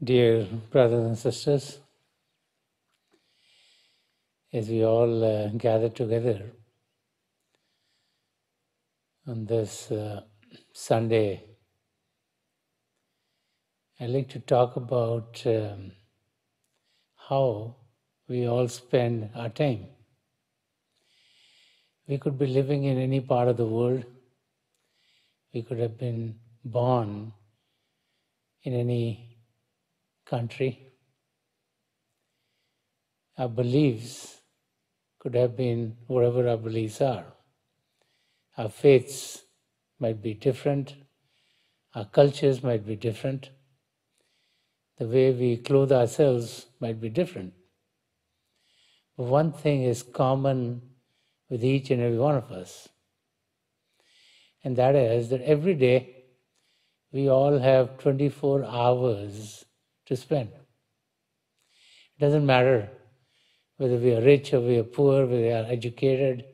Dear brothers and sisters, as we all gather together on this Sunday, I'd like to talk about how we all spend our time. We could be living in any part of the world. We could have been born in any country. Our beliefs could have been whatever our beliefs are. Our faiths might be different. Our cultures might be different. The way we clothe ourselves might be different. But one thing is common with each and every one of us, and that is that every day we all have 24 hours to spend. It doesn't matter whether we are rich or we are poor, whether we are educated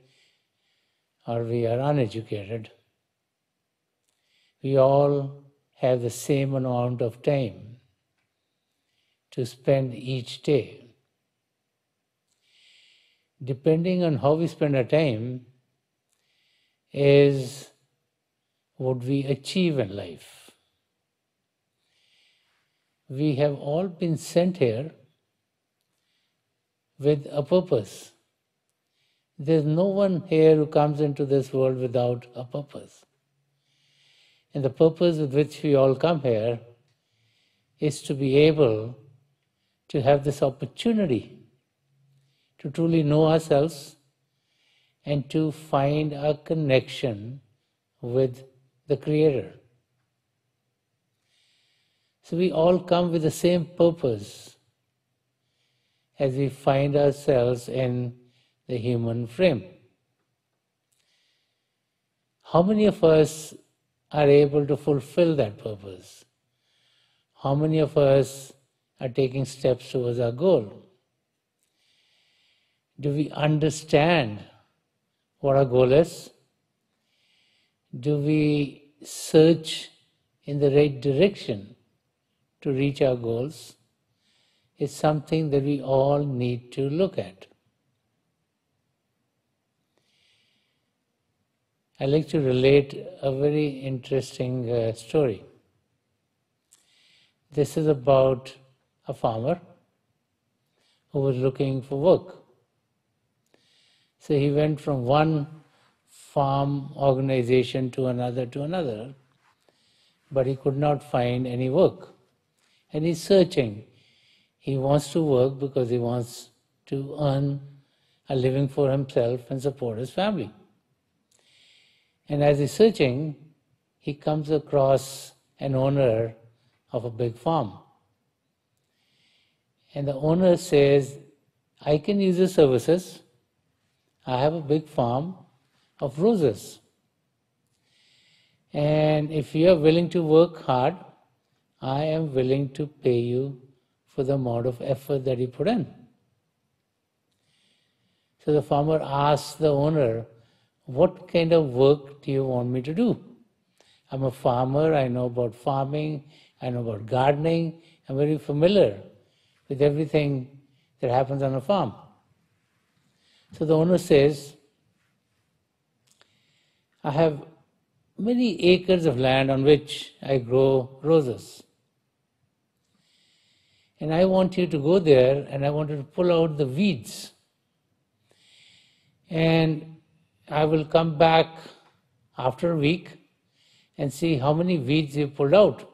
or we are uneducated. We all have the same amount of time to spend each day. Depending on how we spend our time is what we achieve in life. We have all been sent here with a purpose. There's no one here who comes into this world without a purpose. And the purpose with which we all come here is to be able to have this opportunity to truly know ourselves and to find a connection with the Creator. So we all come with the same purpose as we find ourselves in the human frame. How many of us are able to fulfill that purpose? How many of us are taking steps towards our goal? Do we understand what our goal is? Do we search in the right direction to reach our goals? It's something that we all need to look at. I'd like to relate a very interesting story. This is about a farmer who was looking for work. So he went from one farm organization to another, but he could not find any work. And he's searching. He wants to work because he wants to earn a living for himself and support his family. And as he's searching, he comes across an owner of a big farm. And the owner says, I can use your services. I have a big farm of roses. And if you are willing to work hard, I am willing to pay you for the amount of effort that you put in. So the farmer asks the owner, what kind of work do you want me to do? I'm a farmer, I know about farming, I know about gardening, I'm very familiar with everything that happens on a farm. So the owner says, I have many acres of land on which I grow roses. And I want you to go there and I want you to pull out the weeds. And I will come back after a week and see how many weeds you pulled out.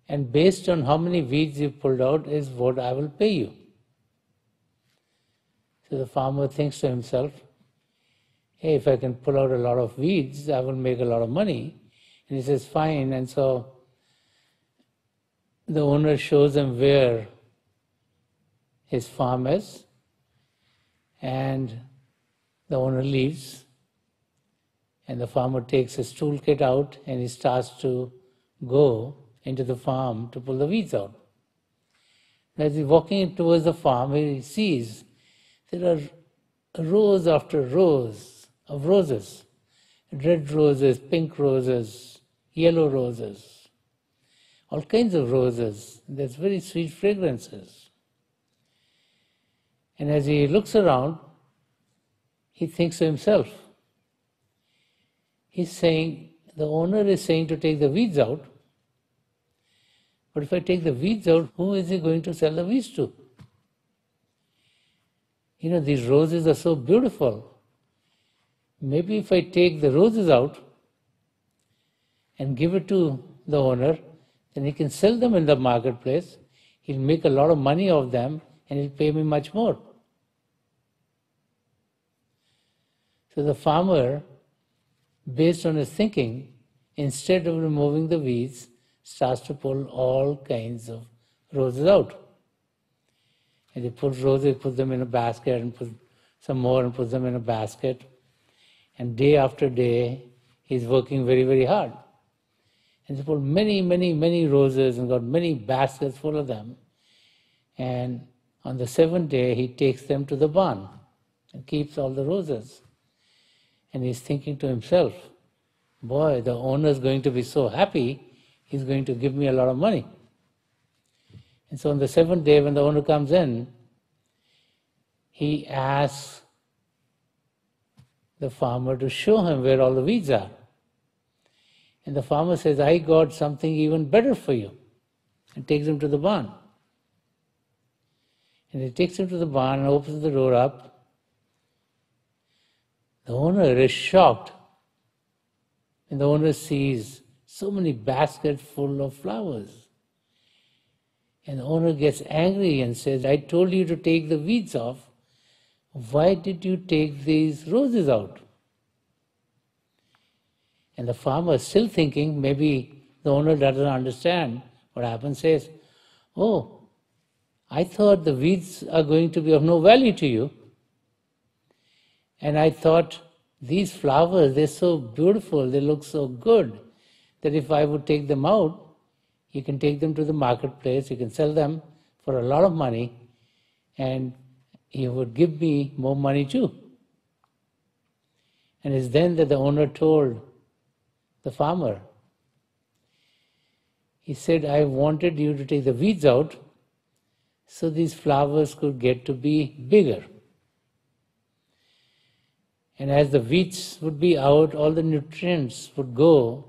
And based on how many weeds you pulled out is what I will pay you. So the farmer thinks to himself, hey, if I can pull out a lot of weeds, I will make a lot of money. And he says, fine. And so the owner shows him where his farm is, and the owner leaves, and the farmer takes his toolkit out and he starts to go into the farm to pull the weeds out. As he's walking towards the farm, he sees there are rows after rows of roses, red roses, pink roses, yellow roses, all kinds of roses. There's very sweet fragrances. And as he looks around, he thinks to himself, he's saying, the owner is saying to take the weeds out, but if I take the weeds out, who is he going to sell the weeds to? These roses are so beautiful. Maybe if I take the roses out and give it to the owner, then he can sell them in the marketplace. He'll make a lot of money off them and he'll pay me much more. So the farmer, based on his thinking, instead of removing the weeds, starts to pull all kinds of roses out. And he pulls roses, puts them in a basket, and puts some more and puts them in a basket. And day after day, he's working very, very hard. And he pulled many, many, many roses and got many baskets full of them. And on the seventh day, he takes them to the barn and keeps all the roses. And he's thinking to himself, boy, the owner's going to be so happy, he's going to give me a lot of money. And so on the seventh day, when the owner comes in, he asks the farmer to show him where all the weeds are. And the farmer says, I got something even better for you, and takes him to the barn. And he takes him to the barn and opens the door up. The owner is shocked. And the owner sees so many baskets full of flowers. And the owner gets angry and says, I told you to take the weeds off. Why did you take these roses out? And the farmer, still thinking, maybe the owner doesn't understand what happens, says, oh, I thought the weeds are going to be of no value to you. And I thought these flowers, they're so beautiful, they look so good, that if I would take them out, you can take them to the marketplace, you can sell them for a lot of money, and you would give me more money too. And it's then that the owner told the farmer, he said, I wanted you to take the weeds out so these flowers could get to be bigger. And as the weeds would be out, all the nutrients would go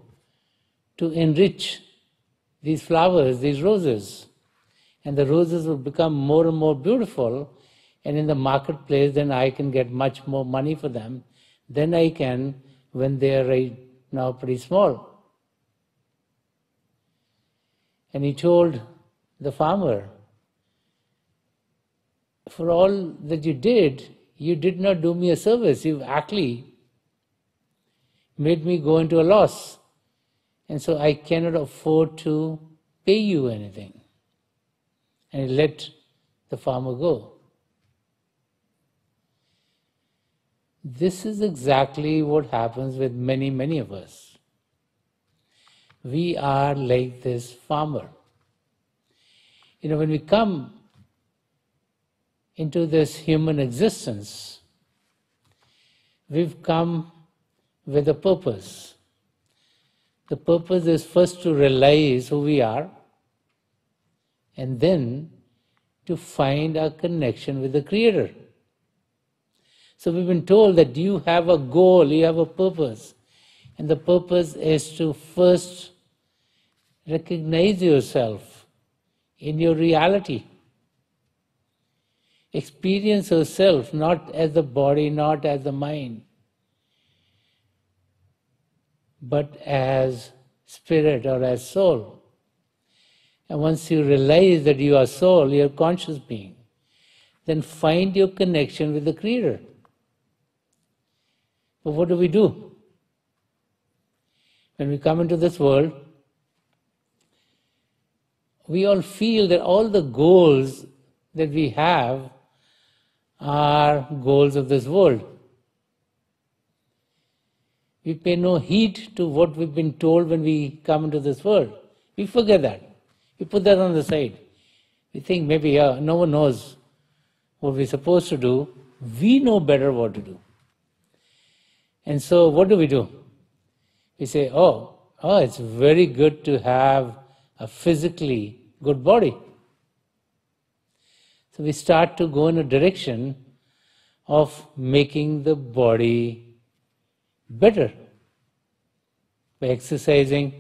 to enrich these flowers, these roses. And the roses would become more and more beautiful, and in the marketplace then I can get much more money for them than I can when they are right now pretty small. And he told the farmer, for all that you did not do me a service. You've actually made me go into a loss. And so I cannot afford to pay you anything. And he let the farmer go. This is exactly what happens with many, many of us. We are like this farmer. When we come into this human existence, we've come with a purpose. The purpose is first to realize who we are, and then to find our connection with the Creator. So we've been told that you have a goal, you have a purpose, and the purpose is to first recognize yourself in your reality. Experience yourself not as the body, not as the mind, but as spirit or as soul. And once you realize that you are soul, you are conscious being, then find your connection with the Creator. But what do we do? When we come into this world, we all feel that all the goals that we have are goals of this world. We pay no heed to what we've been told when we come into this world. We forget that. We put that on the side. We think maybe no one knows what we're supposed to do. We know better what to do. And so what do? We say, oh, it's very good to have a physically good body. So we start to go in a direction of making the body better by exercising,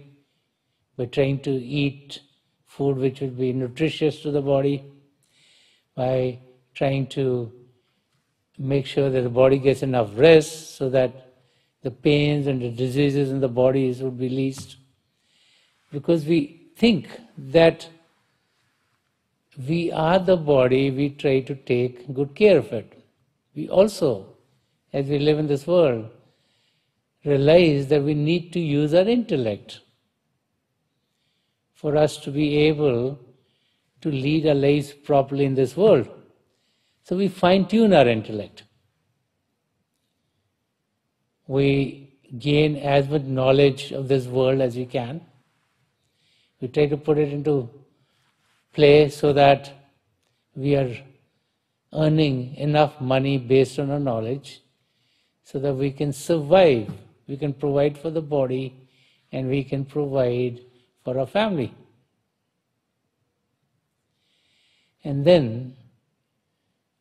by trying to eat food which will be nutritious to the body, by trying to make sure that the body gets enough rest so that the pains and the diseases in the bodies would be least. Because we think that we are the body, we try to take good care of it. We also, as we live in this world, realize that we need to use our intellect for us to be able to lead our lives properly in this world. So we fine-tune our intellect. We gain as much knowledge of this world as we can. We try to put it into play so that we are earning enough money based on our knowledge so that we can survive, we can provide for the body, and we can provide for our family. And then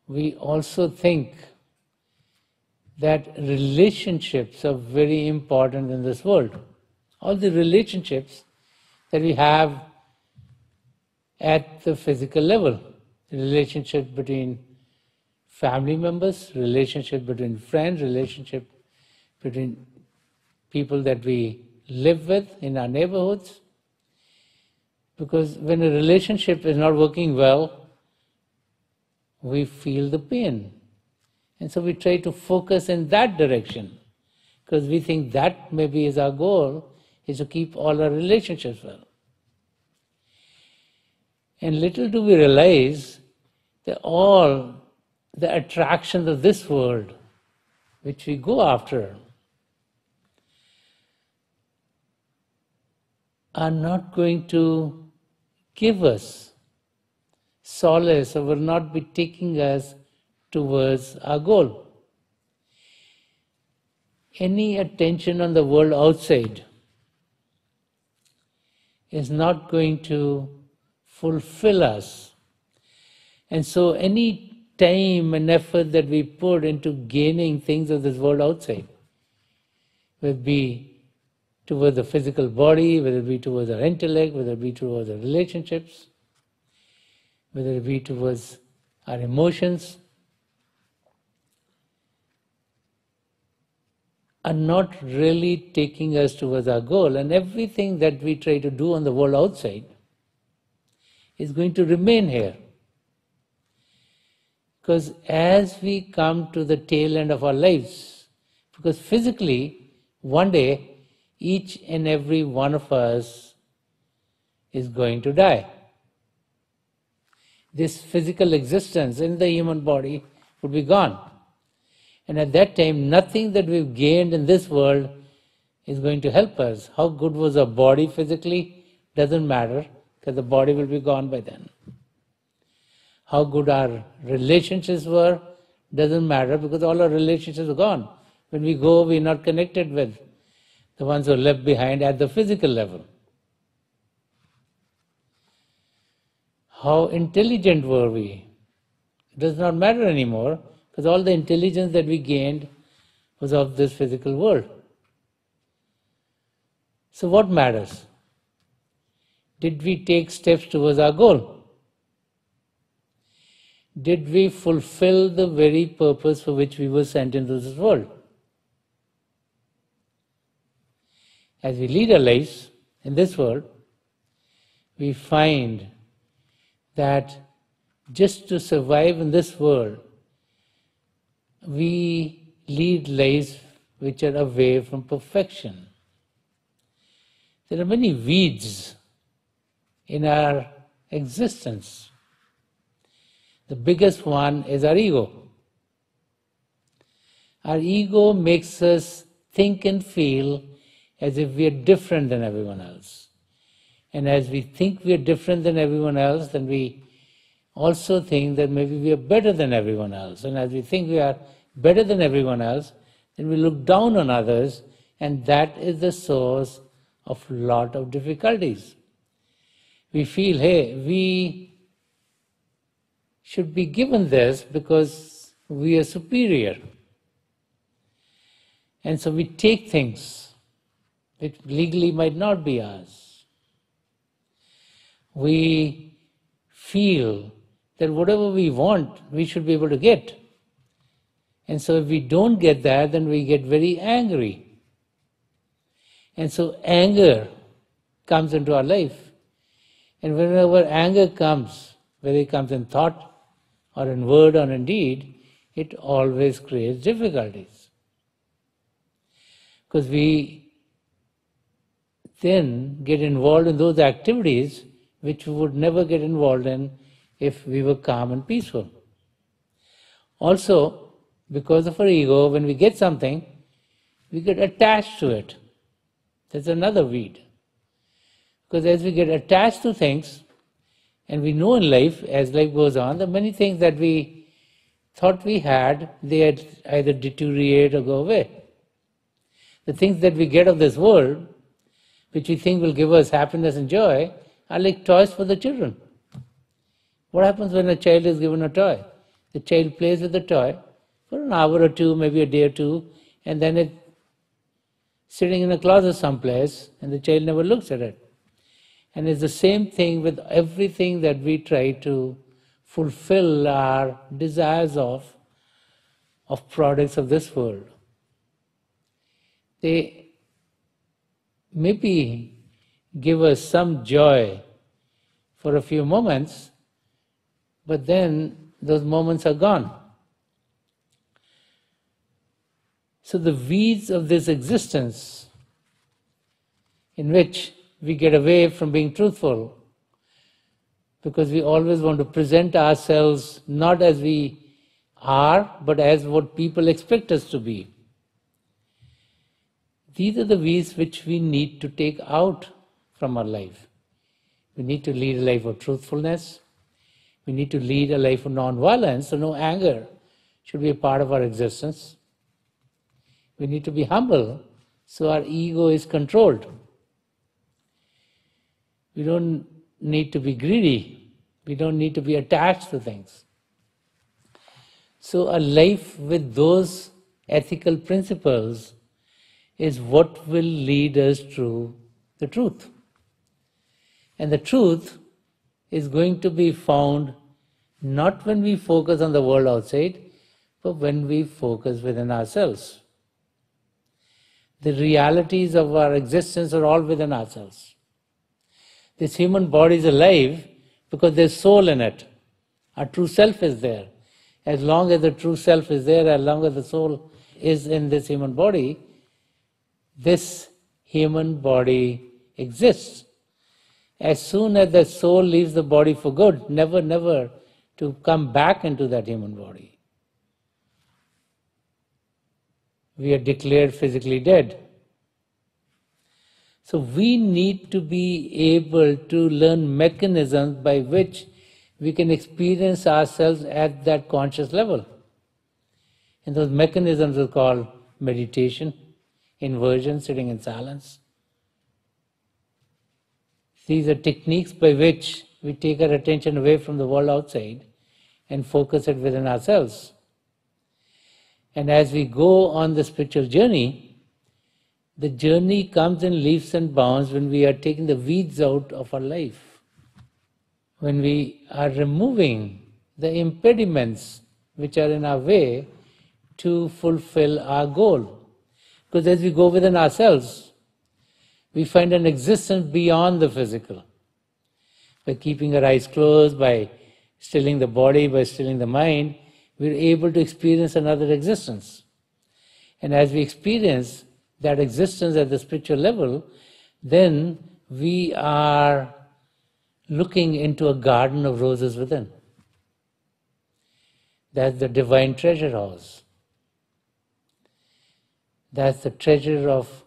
we also think that relationships are very important in this world. All the relationships that we have at the physical level, the relationship between family members, relationship between friends, relationship between people that we live with in our neighborhoods. Because when a relationship is not working well, we feel the pain. And so we try to focus in that direction, because we think that maybe is our goal, is to keep all our relationships well. And little do we realize that all the attractions of this world, which we go after, are not going to give us solace or will not be taking us towards our goal. Any attention on the world outside is not going to fulfill us. And so any time and effort that we put into gaining things of this world outside, whether it be towards the physical body, whether it be towards our intellect, whether it be towards our relationships, whether it be towards our emotions, are not really taking us towards our goal. And everything that we try to do on the world outside is going to remain here. Because as we come to the tail end of our lives, because physically, one day, each and every one of us is going to die. This physical existence in the human body would be gone. And at that time, nothing that we've gained in this world is going to help us. How good was our body physically doesn't matter, because the body will be gone by then. How good our relationships were doesn't matter, because all our relationships are gone. When we go, we're not connected with the ones who are left behind at the physical level. How intelligent were we? It does not matter anymore, because all the intelligence that we gained was of this physical world. So what matters? Did we take steps towards our goal? Did we fulfill the very purpose for which we were sent into this world? As we lead our lives in this world, we find that just to survive in this world, we lead lives which are away from perfection. There are many weeds in our existence. The biggest one is our ego. Our ego makes us think and feel as if we are different than everyone else. And as we think we are different than everyone else, then we also think that maybe we are better than everyone else. And as we think we are better than everyone else, then we look down on others, and that is the source of a lot of difficulties. we feel, hey, we should be given this because we are superior. And so we take things which legally might not be ours. We feel that whatever we want, we should be able to get. And so if we don't get that, then we get very angry. And so anger comes into our life. And whenever anger comes, whether it comes in thought or in word or in deed, it always creates difficulties. Because we then get involved in those activities which we would never get involved in if we were calm and peaceful. Also, because of our ego, when we get something, we get attached to it. That's another weed. Because as we get attached to things, and we know in life, as life goes on, that many things that we thought we had, they either deteriorate or go away. The things that we get of this world, which we think will give us happiness and joy, are like toys for the children. What happens when a child is given a toy? The child plays with the toy for an hour or two, maybe a day or two, and then it's sitting in a closet someplace, and the child never looks at it. And it's the same thing with everything that we try to fulfill our desires of products of this world. They maybe give us some joy for a few moments, but then those moments are gone. So the weeds of this existence, in which we get away from being truthful, because we always want to present ourselves not as we are, but as what people expect us to be. These are the weeds which we need to take out from our life. We need to lead a life of truthfulness. We need to lead a life of non-violence, so no anger should be a part of our existence. We need to be humble, so our ego is controlled. We don't need to be greedy. We don't need to be attached to things. So a life with those ethical principles is what will lead us to the truth. And the truth is going to be found not when we focus on the world outside, but when we focus within ourselves. The realities of our existence are all within ourselves. This human body is alive because there's soul in it. Our true self is there. As long as the true self is there, as long as the soul is in this human body, this human body exists. As soon as the soul leaves the body for good, never to come back into that human body, we are declared physically dead. So we need to be able to learn mechanisms by which we can experience ourselves at that conscious level. And those mechanisms are called meditation, inversion, sitting in silence. These are techniques by which we take our attention away from the world outside and focus it within ourselves. And as we go on the spiritual journey, the journey comes in leaps and bounds when we are taking the weeds out of our life. When we are removing the impediments which are in our way to fulfill our goal. Because as we go within ourselves, we find an existence beyond the physical. By keeping our eyes closed, by stilling the body, by stilling the mind, we're able to experience another existence. And as we experience that existence at the spiritual level, then we are looking into a garden of roses within. That's the divine treasure house. That's the treasure of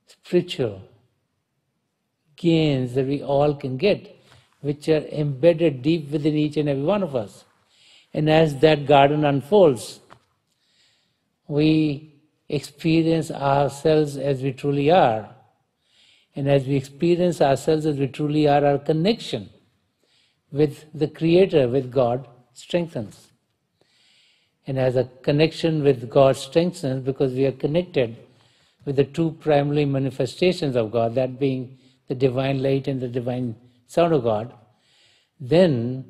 spiritual gains that we all can get, which are embedded deep within each and every one of us. And as that garden unfolds, we experience ourselves as we truly are. And as we experience ourselves as we truly are, our connection with the Creator, with God, strengthens. And as a connection with God strengthens, because we are connected with the two primary manifestations of God, that being the divine light and the divine sound of God, then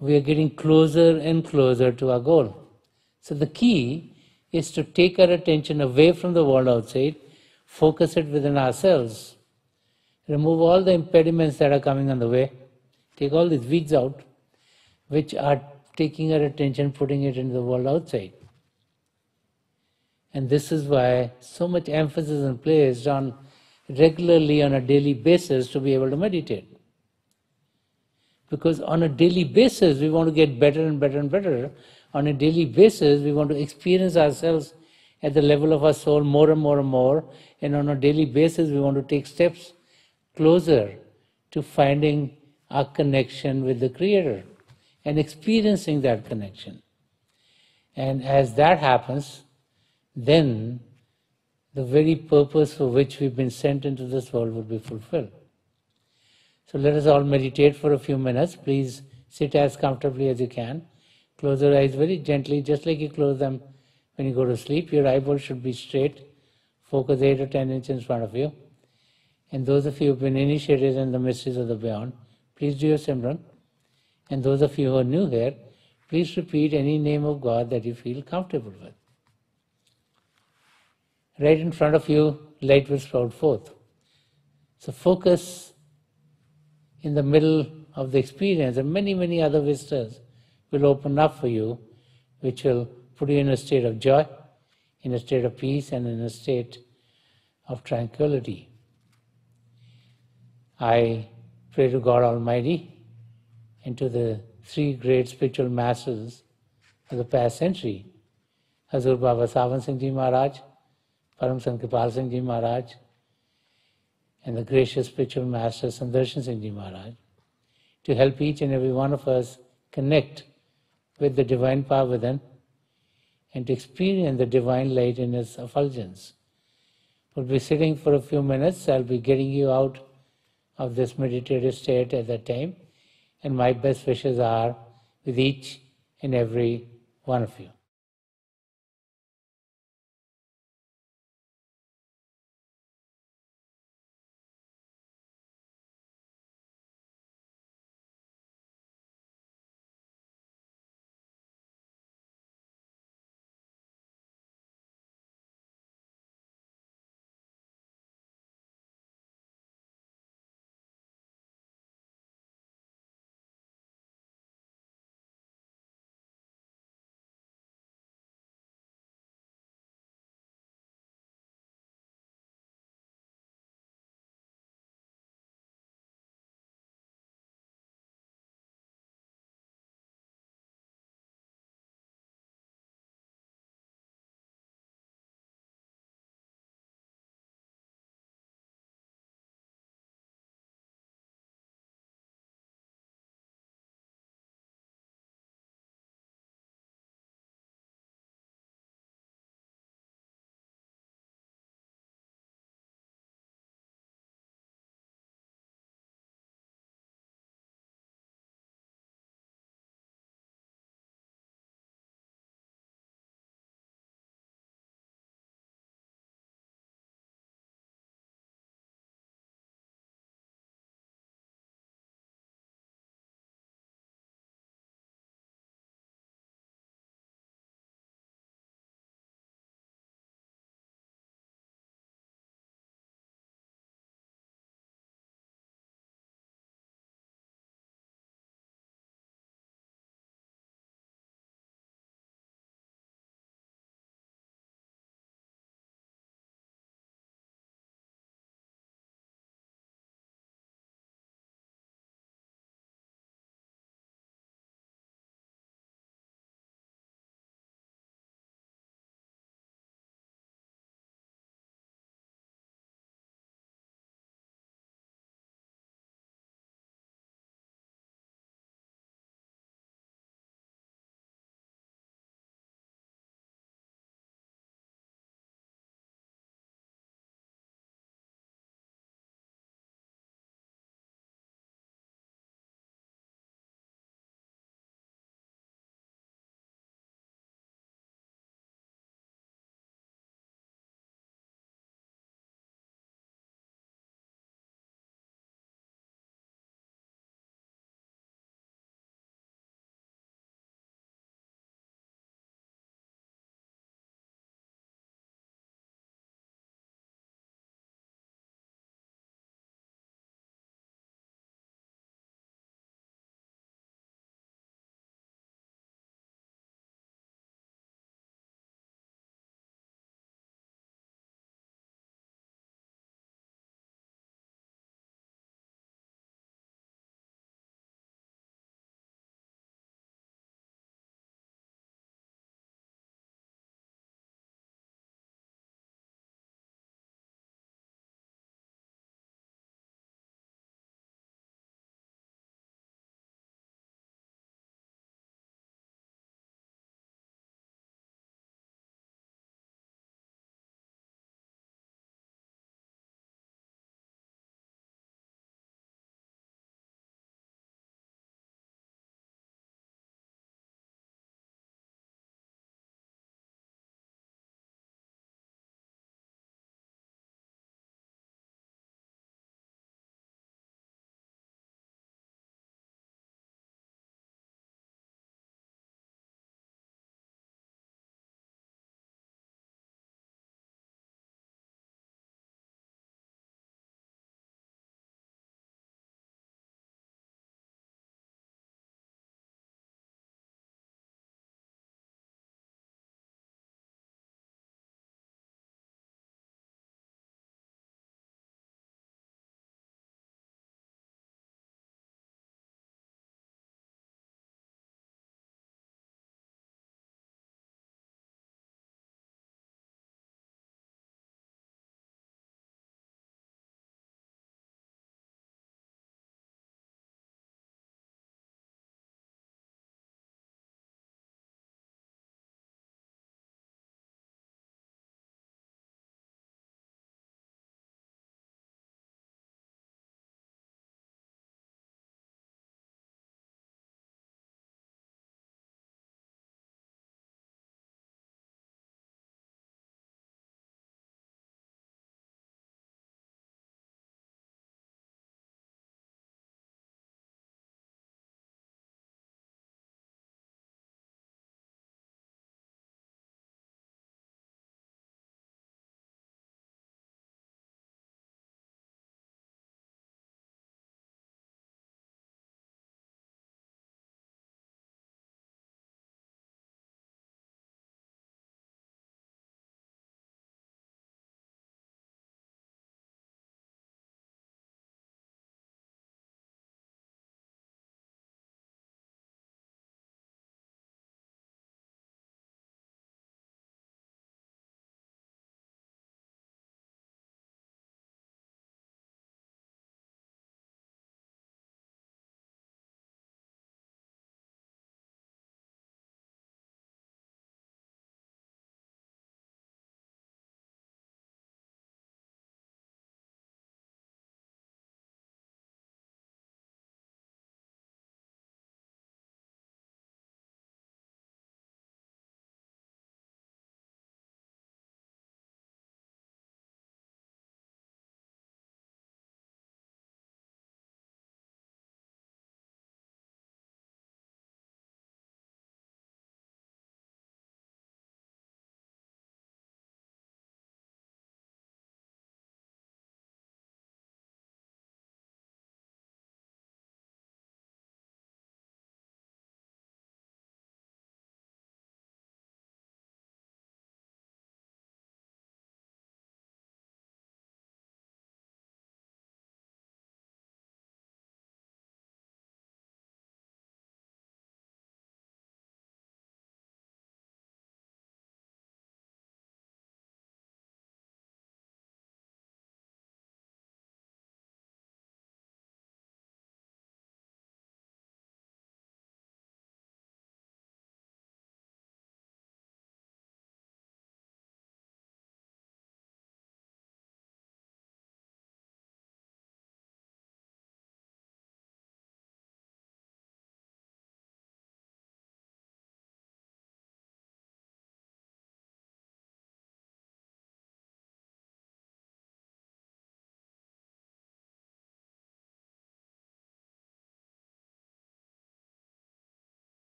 we are getting closer and closer to our goal. So the key is to take our attention away from the world outside, focus it within ourselves, remove all the impediments that are coming on the way, take all these weeds out, which are taking our attention, putting it into the world outside. And this is why so much emphasis is placed on regularly on a daily basis to be able to meditate. Because on a daily basis we want to get better and better and better. On a daily basis we want to experience ourselves at the level of our soul more and more and more. And on a daily basis we want to take steps closer to finding our connection with the Creator and experiencing that connection. And as that happens, then the very purpose for which we've been sent into this world will be fulfilled. So let us all meditate for a few minutes. Please sit as comfortably as you can. Close your eyes very gently, just like you close them when you go to sleep. Your eyeballs should be straight. Focus 8 or 10 inches in front of you. And those of you who have been initiated in the mysteries of the beyond, please do your Simran. And those of you who are new here, please repeat any name of God that you feel comfortable with. Right in front of you, light will sprout forth. So focus in the middle of the experience, and many, many other vistas will open up for you, which will put you in a state of joy, in a state of peace, and in a state of tranquility. I pray to God Almighty and to the three great spiritual masters of the past century, Hazur Baba Sawan Singh Ji Maharaj, Param Sant Kripal Singh Ji Maharaj, and the gracious spiritual master Sant Darshan Singh Ji Maharaj, to help each and every one of us connect with the divine power within and to experience the divine light in its effulgence. We'll be sitting for a few minutes. I'll be getting you out of this meditative state at that time, and my best wishes are with each and every one of you.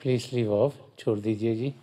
Please leave off. छोड़ दीजिए जी.